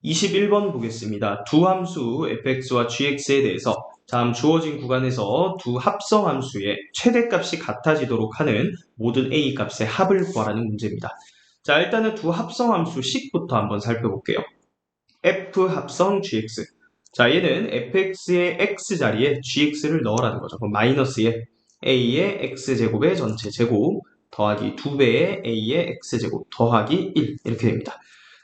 21번 보겠습니다. 두 함수 fx와 gx에 대해서 다음 주어진 구간에서 두 합성 함수의 최대값이 같아지도록 하는 모든 a 값의 합을 구하라는 문제입니다. 자, 일단은 두 합성 함수 식부터 한번 살펴볼게요. f 합성 gx. 자, 얘는 fx의 x 자리에 gx를 넣으라는 거죠. 그럼 마이너스에 a의 x제곱의 전체 제곱 더하기 2배의 a의 x제곱 더하기 1 이렇게 됩니다.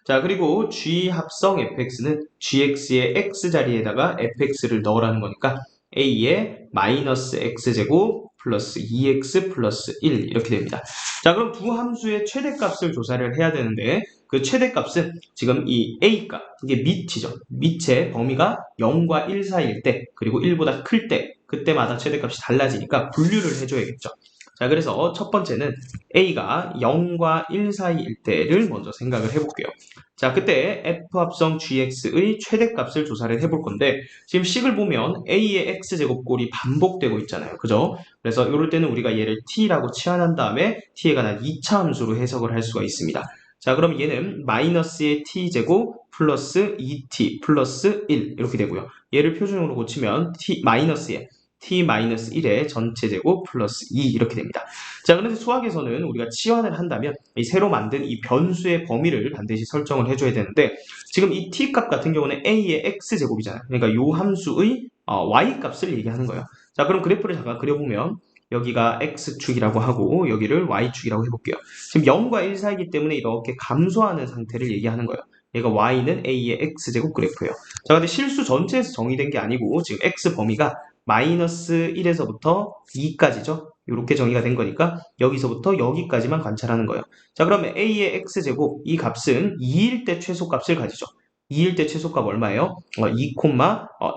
자, 그리고 g 합성 fx는 gx의 x 자리에다가 fx를 넣으라는 거니까 a의 마이너스 x제곱 플러스 2x 플러스 1 이렇게 됩니다. 자, 그럼 두 함수의 최대값을 조사를 해야 되는데 그 최대값은 지금 이 a값, 이게 밑이죠. 밑의 범위가 0과 1 사이일 때 그리고 1보다 클 때 그때마다 최대값이 달라지니까 분류를 해줘야겠죠. 자, 그래서 첫 번째는 a가 0과 1 사이일 때를 먼저 생각을 해볼게요. 자, 그때 f 합성 gx의 최대값을 조사를 해볼 건데 지금 식을 보면 a의 x제곱꼴이 반복되고 있잖아요. 그죠? 그래서 이럴 때는 우리가 얘를 t라고 치환한 다음에 t에 관한 2차 함수로 해석을 할 수가 있습니다. 자, 그럼 얘는 마이너스의 t제곱 플러스 2t 플러스 1 이렇게 되고요. 얘를 표준으로 고치면 마이너스의 t-1의 전체 제곱 플러스 2 이렇게 됩니다. 자, 그런데 수학에서는 우리가 치환을 한다면 이 새로 만든 이 변수의 범위를 반드시 설정을 해줘야 되는데 지금 이 t값 같은 경우는 a의 x제곱이잖아요. 그러니까 이 함수의 y값을 얘기하는 거예요. 자, 그럼 그래프를 잠깐 그려보면 여기가 x축이라고 하고 여기를 y축이라고 해볼게요. 지금 0과 1 사이이기 때문에 이렇게 감소하는 상태를 얘기하는 거예요. 얘가 y는 a의 x제곱 그래프예요. 자, 근데 실수 전체에서 정의된 게 아니고 지금 x 범위가 마이너스 1에서부터 2까지죠. 이렇게 정의가 된 거니까 여기서부터 여기까지만 관찰하는 거예요. 자, 그러면 a의 x제곱 이 값은 2일 때 최소값을 가지죠. 2일 때 최소값 얼마예요? 2,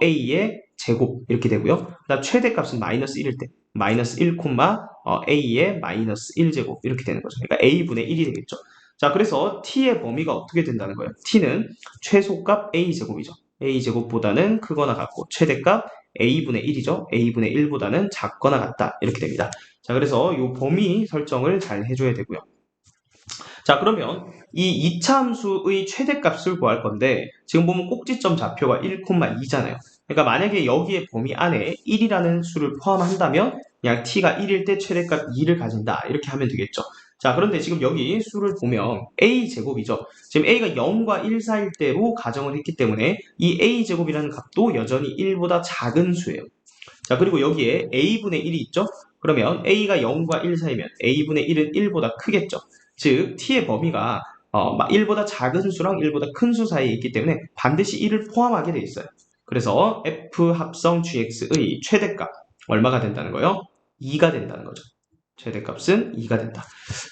a의 제곱 이렇게 되고요. 그다음 최대값은 마이너스 1일 때 마이너스 1, a의 마이너스 1제곱 이렇게 되는 거죠. 그러니까 a분의 1이 되겠죠. 자, 그래서 t의 범위가 어떻게 된다는 거예요? t는 최소값 a제곱이죠. a제곱보다는 크거나 같고 최대값 a분의 1이죠. a분의 1보다는 작거나 같다. 이렇게 됩니다. 자, 그래서 이 범위 설정을 잘 해줘야 되고요. 자, 그러면 이 2차 함수의 최대값을 구할 건데 지금 보면 꼭지점 좌표가 1,2잖아요. 그러니까 만약에 여기에 범위 안에 1이라는 수를 포함한다면 그냥 t가 1일 때 최대값 2를 가진다. 이렇게 하면 되겠죠. 자, 그런데 지금 여기 수를 보면 a제곱이죠. 지금 a가 0과 1 사이일 때로 가정을 했기 때문에 이 a제곱이라는 값도 여전히 1보다 작은 수예요. 자, 그리고 여기에 a분의 1이 있죠? 그러면 a가 0과 1 사이면 a분의 1은 1보다 크겠죠. 즉 t의 범위가 1보다 작은 수랑 1보다 큰 수 사이에 있기 때문에 반드시 1을 포함하게 돼 있어요. 그래서 f 합성 gx의 최대값 얼마가 된다는 거예요? 2가 된다는 거죠. 최대값은 2가 된다.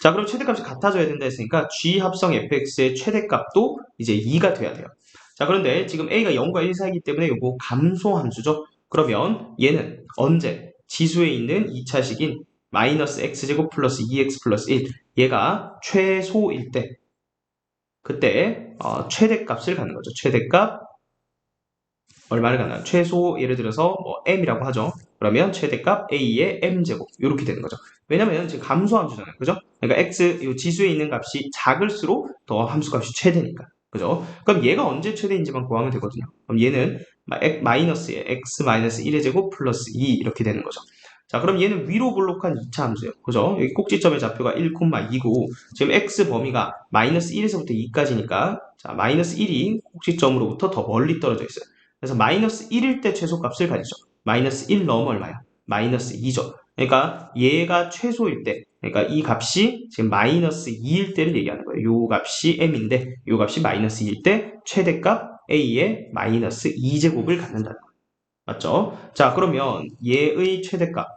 자, 그럼 최대값이 같아져야 된다 했으니까 g 합성 fx의 최대값도 이제 2가 돼야 돼요. 자, 그런데 지금 a가 0과 1 사이이기 때문에 이거 감소함수죠. 그러면 얘는 언제 지수에 있는 2차식인 마이너스 x제곱 플러스 2x 플러스 1 얘가 최소일 때 그때 최대값을 갖는 거죠. 최대값 얼마를 갖나요? 최소 예를 들어서 m이라고 하죠. 그러면 최대값 a의 m제곱 이렇게 되는 거죠. 왜냐면 지금 감소함수잖아요. 그죠? 그러니까 x 이 지수에 있는 값이 작을수록 더 함수값이 최대니까. 그죠? 그럼 얘가 언제 최대인지만 구하면 되거든요. 그럼 얘는 마이너스에 x 마이너스 1의 제곱 플러스 2 이렇게 되는 거죠. 자, 그럼 얘는 위로 블록한 2차 함수예요. 그죠? 여기 꼭지점의 좌표가 1,2고 지금 x 범위가 마이너스 1에서부터 2까지니까 자, 마이너스 1이 꼭지점으로부터 더 멀리 떨어져 있어요. 그래서 마이너스 1일 때 최소값을 가지죠. 마이너스 1 넣으면 얼마예요? 마이너스 2죠. 그러니까 얘가 최소일 때, 그러니까 이 값이 지금 마이너스 2일 때를 얘기하는 거예요. 요 값이 m인데 요 값이 마이너스 2일 때 최대값 a의 마이너스 2제곱을 갖는다는 거예요. 맞죠? 자, 그러면 얘의 최대값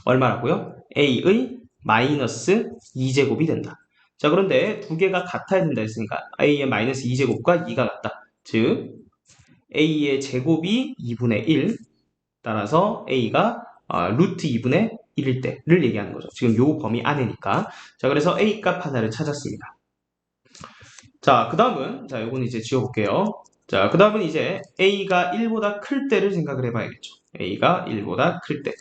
얼마라고요? a의 마이너스 2제곱이 된다. 자, 그런데 두 개가 같아야 된다 했으니까 a의 마이너스 2제곱과 2가 같다. 즉 a의 제곱이 2분의 1 따라서 a가 루트 2분의 1일 때를 얘기하는 거죠. 지금 요 범위 안에니까. 자, 그래서 a 값 하나를 찾았습니다. 자, 그 다음은 자, 요건 이제 지워볼게요. 자, 그 다음은 이제 a가 1보다 클 때를 생각을 해봐야겠죠. a가 1보다 클 때.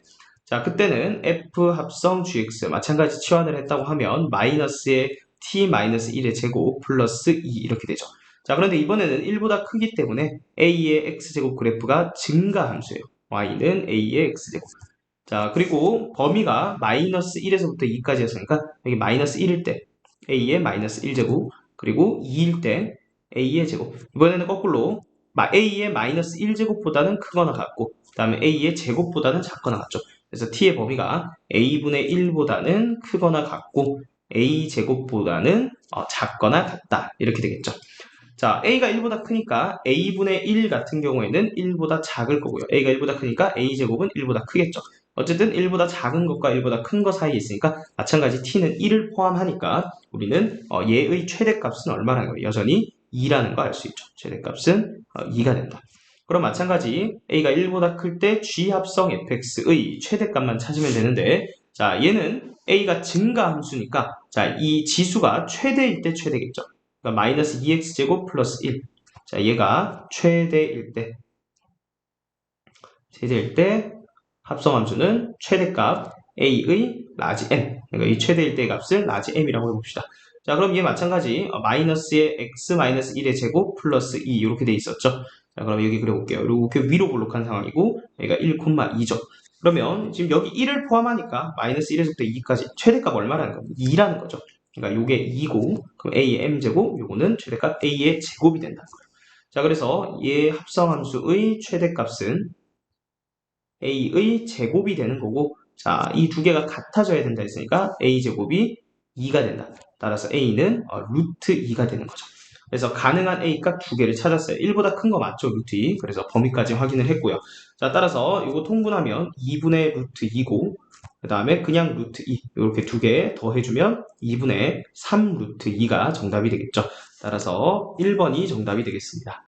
자, 그때는 f 합성 gx 마찬가지 치환을 했다고 하면 마이너스의 t-1의 제곱 플러스 2 이렇게 되죠. 자, 그런데 이번에는 1보다 크기 때문에 a의 x제곱 그래프가 증가함수예요. y는 a의 x제곱. 자, 그리고 범위가 마이너스 1에서부터 2까지였으니까 여기 마이너스 1일 때 a의 마이너스 1제곱, 그리고 2일 때 a의 제곱. 이번에는 거꾸로 a의 마이너스 1제곱보다는 크거나 같고, 그 다음에 a의 제곱보다는 작거나 같죠. 그래서 t의 범위가 a분의 1보다는 크거나 같고 a제곱보다는 작거나 같다. 이렇게 되겠죠. 자, a가 1보다 크니까 a분의 1 같은 경우에는 1보다 작을 거고요. a가 1보다 크니까 a제곱은 1보다 크겠죠. 어쨌든 1보다 작은 것과 1보다 큰 것 사이에 있으니까 마찬가지 t는 1을 포함하니까 우리는 얘의 최대값은 얼마라는 거예요. 여전히 2라는 거 알 수 있죠. 최대값은 2가 된다. 그럼 마찬가지 a가 1보다 클 때 g 합성 fx의 최대값만 찾으면 되는데, 자, 얘는 a가 증가함수니까 자, 이 지수가 최대일 때 최대겠죠. 그러니까 마이너스 2x제곱 플러스 1. 자, 얘가 최대일 때 합성함수는 최대값 a의 라지 m. 그러니까 이 최대일 때의 값을 라지 m이라고 해봅시다. 자, 그럼 얘 마찬가지 마이너스의 x 마이너스 1의 제곱 플러스 2 이렇게 돼 있었죠. 자, 그럼 여기 그려볼게요. 이렇게 위로 볼록한 상황이고 여기가 1,2죠. 그러면 지금 여기 1을 포함하니까 마이너스 1에서부터 2까지 최대값 얼마라는 거예요? 2라는 거죠. 그러니까 요게 2고, 그럼 a의 m제곱, 요거는 최대값 a의 제곱이 된다는 거예요. 자, 그래서 얘 합성함수의 최대값은 a의 제곱이 되는 거고, 자, 이 두 개가 같아져야 된다 했으니까 a제곱이 2가 된다. 따라서 a는 루트 2가 되는 거죠. 그래서 가능한 a 값 두 개를 찾았어요. 1보다 큰 거 맞죠? 루트 2. 그래서 범위까지 확인을 했고요. 자, 따라서 이거 통분하면 2분의 루트 2고, 그 다음에 그냥 루트 2 이렇게 두 개 더해주면 2분의 3 루트 2가 정답이 되겠죠. 따라서 1번이 정답이 되겠습니다.